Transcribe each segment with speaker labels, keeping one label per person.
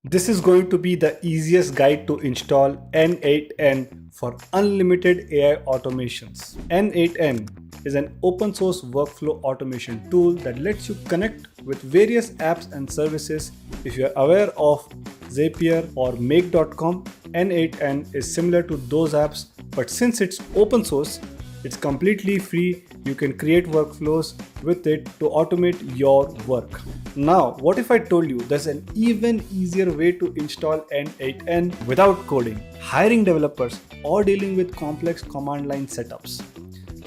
Speaker 1: This is going to be the easiest guide to install N8N for unlimited AI automations. N8N is an open source workflow automation tool that lets you connect with various apps and services. If you are aware of Zapier or Make.com, N8N is similar to those apps, but since it's open source, it's completely free. You can create workflows with it to automate your work. Now, what if I told you there's an even easier way to install N8N without coding, hiring developers, or dealing with complex command line setups?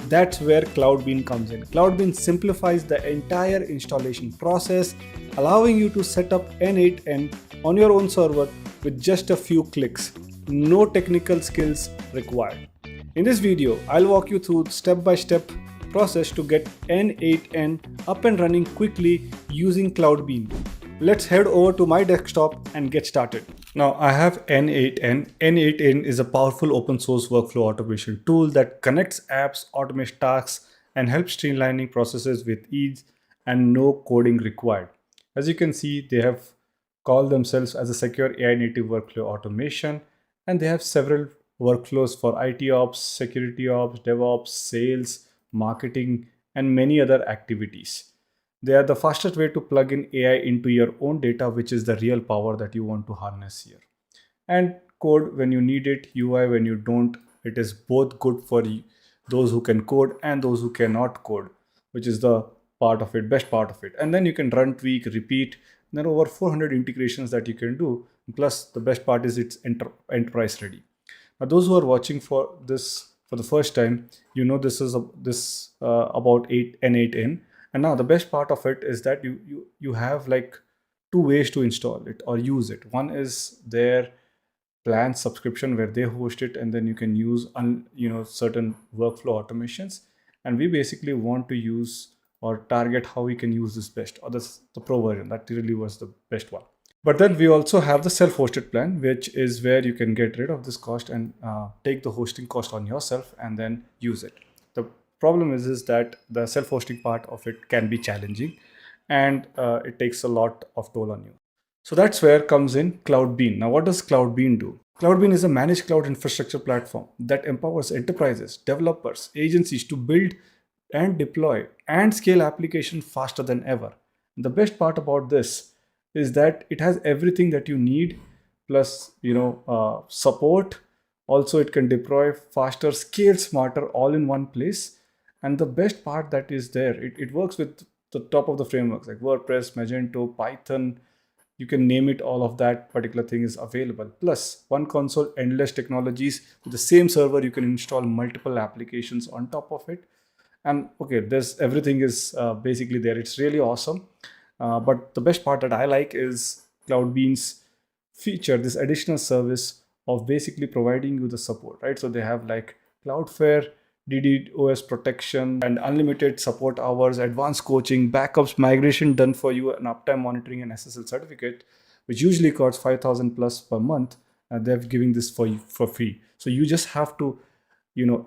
Speaker 1: That's where KloudBean comes in. KloudBean simplifies the entire installation process, allowing you to set up N8N on your own server with just a few clicks. No technical skills required. In this video, I'll walk you through step-by-step process to get N8N up and running quickly using KloudBean. Let's head over to my desktop and get started. Now I have N8N. N8N is a powerful open source workflow automation tool that connects apps, automates tasks, and helps streamlining processes with ease and no coding required. As you can see, they have called themselves as a secure AI native workflow automation, and they have several workflows for IT ops, security ops, DevOps, sales, marketing, and many other activities. They are the fastest way to plug in AI into your own data, which is the real power that you want to harness here. And code when you need it, UI when you don't. It is both good for those who can code and those who cannot code, which is the part of it, best part of it. And then you can run, tweak, repeat. There are over 400 integrations that you can do. Plus, the best part is it's enterprise ready. Now, those who are watching for this for the first time, you know this is about N8N. And now the best part of it is that you have like two ways to install it or use it. One is their plan subscription where they host it, and then you can use certain workflow automations. And we basically want to use or target how we can use this best, or the pro version that really was the best one. But then we also have the self-hosted plan, which is where you can get rid of this cost and take the hosting cost on yourself and then use it. The problem is that the self-hosting part of it can be challenging, and it takes a lot of toll on you. So that's where comes in KloudBean. Now, what does KloudBean do? KloudBean is a managed cloud infrastructure platform that empowers enterprises, developers, agencies to build and deploy and scale applications faster than ever. And the best part about this is that it has everything that you need, plus support. Also, it can deploy faster, scale smarter, all in one place. And the best part that is there, it works with the top of the frameworks like WordPress, Magento, Python. You can name it, all of that particular thing is available. Plus, one console, endless technologies. With the same server, you can install multiple applications on top of it. And okay, there's everything is basically there. It's really awesome. But the best part that I like is KloudBean's feature, this additional service of basically providing you the support, right? So they have like Cloudflare, DDoS protection, and unlimited support hours, advanced coaching, backups, migration done for you, and uptime monitoring and SSL certificate, which usually costs 5,000 plus per month. They're giving this for you for free. So you just have to,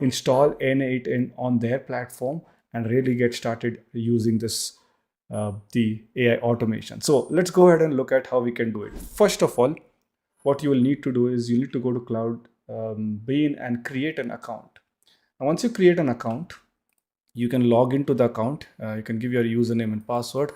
Speaker 1: install N8N on their platform and really get started using this the AI automation. So let's go ahead and look at how we can do it. First of all, what you will need to do is you need to go to KloudBean and create an account. And once you create an account, you can log into the account. You can give your username and password,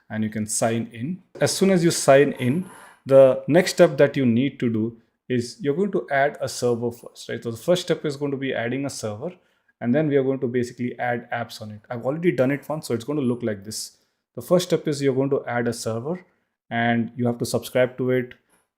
Speaker 1: and you can sign in. As soon as you sign in, the next step that you need to do is you're going to add a server first, right? So the first step is going to be adding a server, and then we are going to basically add apps on it. I've already done it once, so it's going to look like this. The first step is you're going to add a server, and you have to subscribe to it,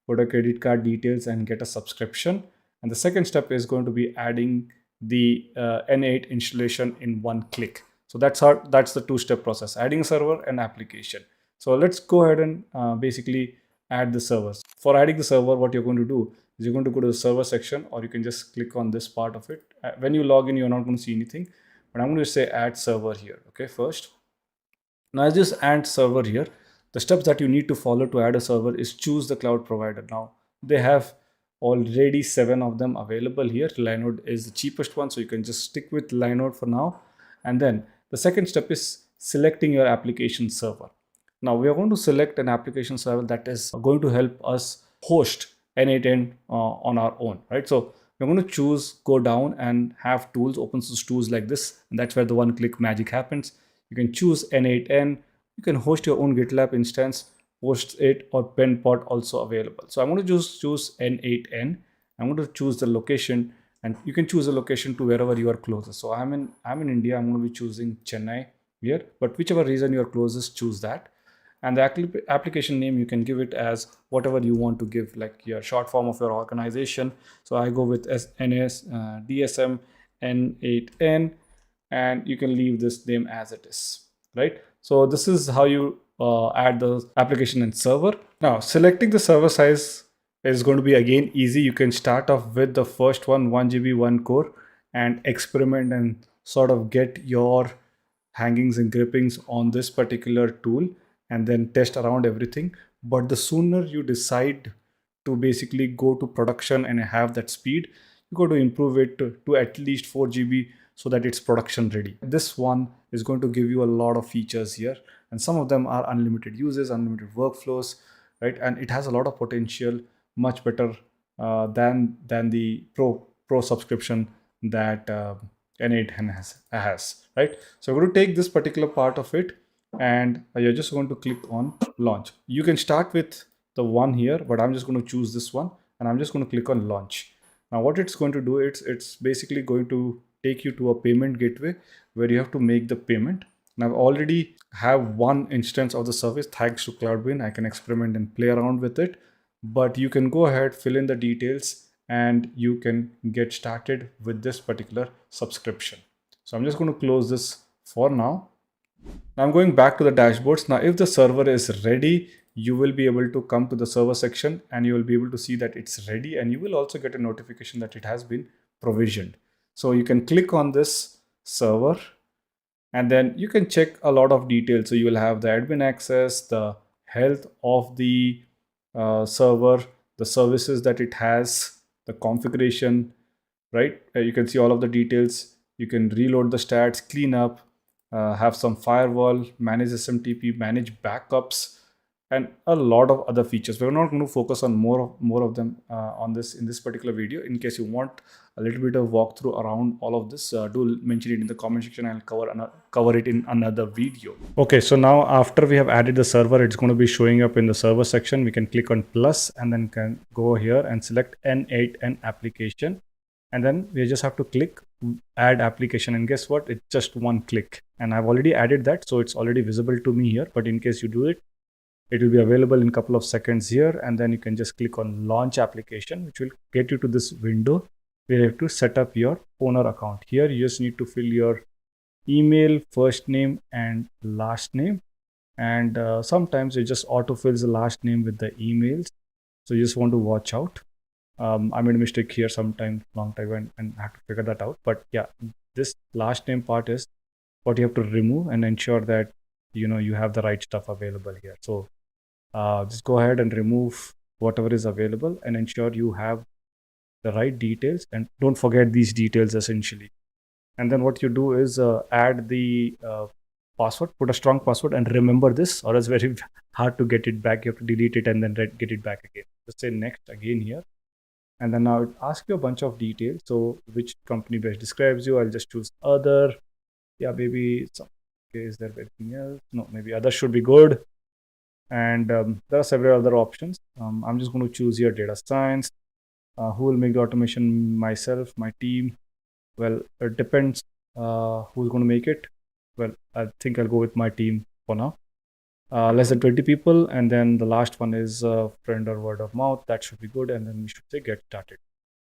Speaker 1: put a credit card details and get a subscription. And the second step is going to be adding the N8 installation in one click. So that's the two-step process, adding a server and application. So let's go ahead and basically add the servers. For adding the server, what you're going to do is you're going to go to the server section, or you can just click on this part of it. When you log in, you're not going to see anything, but I'm going to say add server here. Okay, first. Now, as this add server here, the steps that you need to follow to add a server is choose the cloud provider. Now, they have already 7 of them available here. Linode is the cheapest one, so you can just stick with Linode for now. And then the second step is selecting your application server. Now, we are going to select an application server that is going to help us host N8N on our own, right? So we're going to choose, go down and have tools, open source tools like this. And that's where the one click magic happens. You can choose N8N. You can host your own GitLab instance, host it, or penpot also available. So I'm going to just choose N8N. I'm going to choose the location, and you can choose a location to wherever you are closest. So I'm in India. I'm going to be choosing Chennai here, but whichever region you're closest, choose that. And the application name, you can give it as whatever you want to give, like your short form of your organization. So I go with DSM N8N, and you can leave this name as it is, right? So this is how you add the application and server. Now selecting the server size is going to be again easy. You can start off with the first one, 1 GB 1 core, and experiment and sort of get your hangings and grippings on this particular tool, and then test around everything. But the sooner you decide to basically go to production and have that speed, you got to improve it to at least 4 GB so that it's production ready. This one is going to give you a lot of features here, and some of them are unlimited uses, unlimited workflows, right? And it has a lot of potential, much better than the pro subscription that N8N has, right? So we're going to take this particular part of it, and you're just going to click on launch. You can start with the one here, but I'm just going to choose this one, and I'm just going to click on launch. Now what it's going to do, it's basically going to take you to a payment gateway where you have to make the payment. Now I've already have one instance of the service thanks to KloudBean. I can experiment and play around with it, but you can go ahead, fill in the details, and you can get started with this particular subscription. So I'm just going to close this for now. Now I'm going back to the dashboards. Now if the server is ready, you will be able to come to the server section, and you will be able to see that it's ready, and you will also get a notification that it has been provisioned. So you can click on this server, and then you can check a lot of details. So you will have the admin access, the health of the server, the services that it has, the configuration, right? You can see all of the details. You can reload the stats, clean up, have some firewall, manage SMTP, manage backups, and a lot of other features. We're not going to focus on more of them on this in this particular video. In case you want a little bit of walkthrough around all of this, do mention it in the comment section. I'll cover it in another video. Okay, so now after we have added the server, it's going to be showing up in the server section. We can click on plus, and then can go here and select N8N application, and then we just have to click add application, and guess what, it's just one click, and I've already added that, so it's already visible to me here. But in case you do it, it will be available in a couple of seconds here, and then you can just click on launch application, which will get you to this window where you have to set up your owner account. Here you just need to fill your email, first name and last name, and sometimes it just autofills the last name with the emails, so you just want to watch out. I made a mistake here sometime long time and I have to figure that out. But yeah, this last name part is what you have to remove and ensure that you have the right stuff available here. So just go ahead and remove whatever is available and ensure you have the right details, and don't forget these details essentially. And then what you do is add the password, put a strong password, and remember this, or it's very hard to get it back. You have to delete it and then get it back again. Just say next again here. And then now it asks you a bunch of details. So which company best describes you? I'll just choose other. Yeah, maybe some. Okay, is there anything else? No, maybe other should be good. And there are several other options. I'm just going to choose here data science. Who will make the automation? Myself, my team. Well, it depends who's going to make it. Well, I think I'll go with my team for now. Less than 20 people, and then the last one is friend or word of mouth. That should be good, and then we should say get started.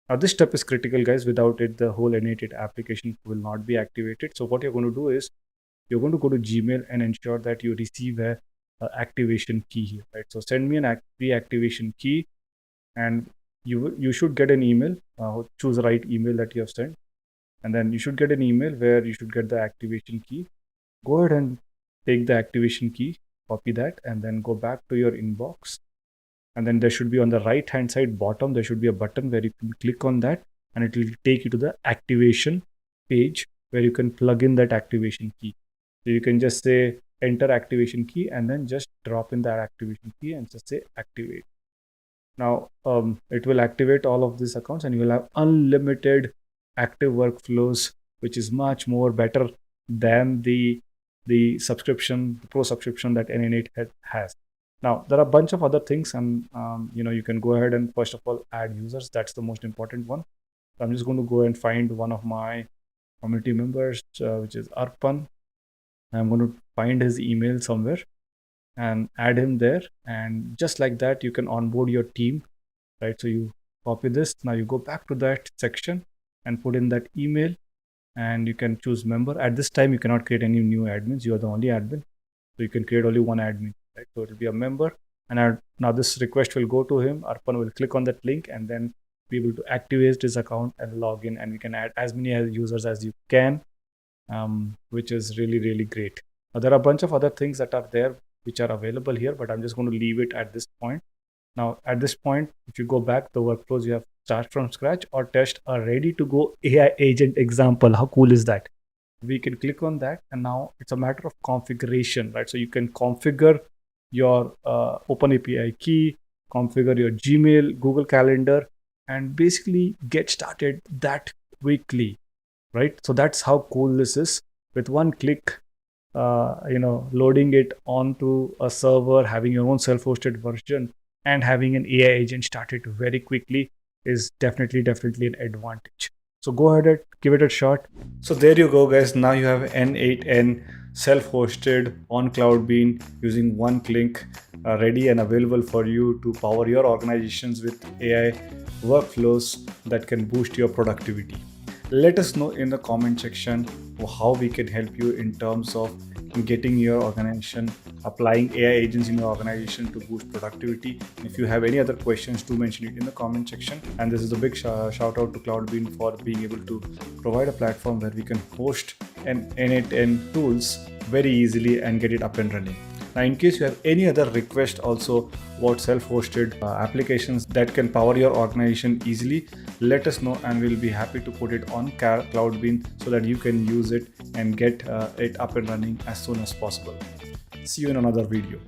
Speaker 1: Now this step is critical, guys. Without it, the whole N8N application will not be activated. So what you're going to do is you're going to go to Gmail and ensure that you receive a activation key here, right? So send me an pre-activation key, and you should get an email. Choose the right email that you have sent, and then you should get an email where you should get the activation key. Go ahead and take the activation key, copy that, and then go back to your inbox, and then there should be on the right hand side bottom, there should be a button where you can click on that, and it will take you to the activation page where you can plug in that activation key. So you can just say enter activation key, and then just drop in that activation key and just say activate. Now it will activate all of these accounts and you will have unlimited active workflows, which is much more better than the subscription, the pro subscription that N8 has. Now there are a bunch of other things, and you can go ahead and first of all add users. That's the most important one. So I'm just going to go and find one of my community members, which is Arpan. I'm going to find his email somewhere and add him there, and just like that you can onboard your team, right? So you copy this, now you go back to that section and put in that email, and you can choose member. At this time you cannot create any new admins, you are the only admin, so you can create only one admin, right? So it will be a member, and now this request will go to him. Arpan will click on that link and then be able to activate his account and log in, and we can add as many users as you can, which is really great. Now there are a bunch of other things that are there which are available here, but I'm just going to leave it at this point. Now at this point, if you go back, the workflows you have start from scratch or test a ready to go AI agent example. How cool is that? We can click on that, and now it's a matter of configuration, right? So you can configure your OpenAPI key, configure your Gmail, Google Calendar, and basically get started that quickly, right? So that's how cool this is. With one click, loading it onto a server, having your own self-hosted version, and having an AI agent started very quickly is definitely an advantage. So go ahead and give it a shot. So there you go, guys. Now you have N8N self-hosted on KloudBean using one click, ready and available for you to power your organizations with AI workflows that can boost your productivity. Let us know in the comment section how we can help you in terms of getting your organization, applying AI agents in your organization to boost productivity. If you have any other questions, do mention it in the comment section. And this is a big shout out to KloudBean for being able to provide a platform where we can host N8N tools very easily and get it up and running. Now, in case you have any other request also about self-hosted applications that can power your organization easily, let us know and we'll be happy to put it on KloudBean so that you can use it and get it up and running as soon as possible. See you in another video.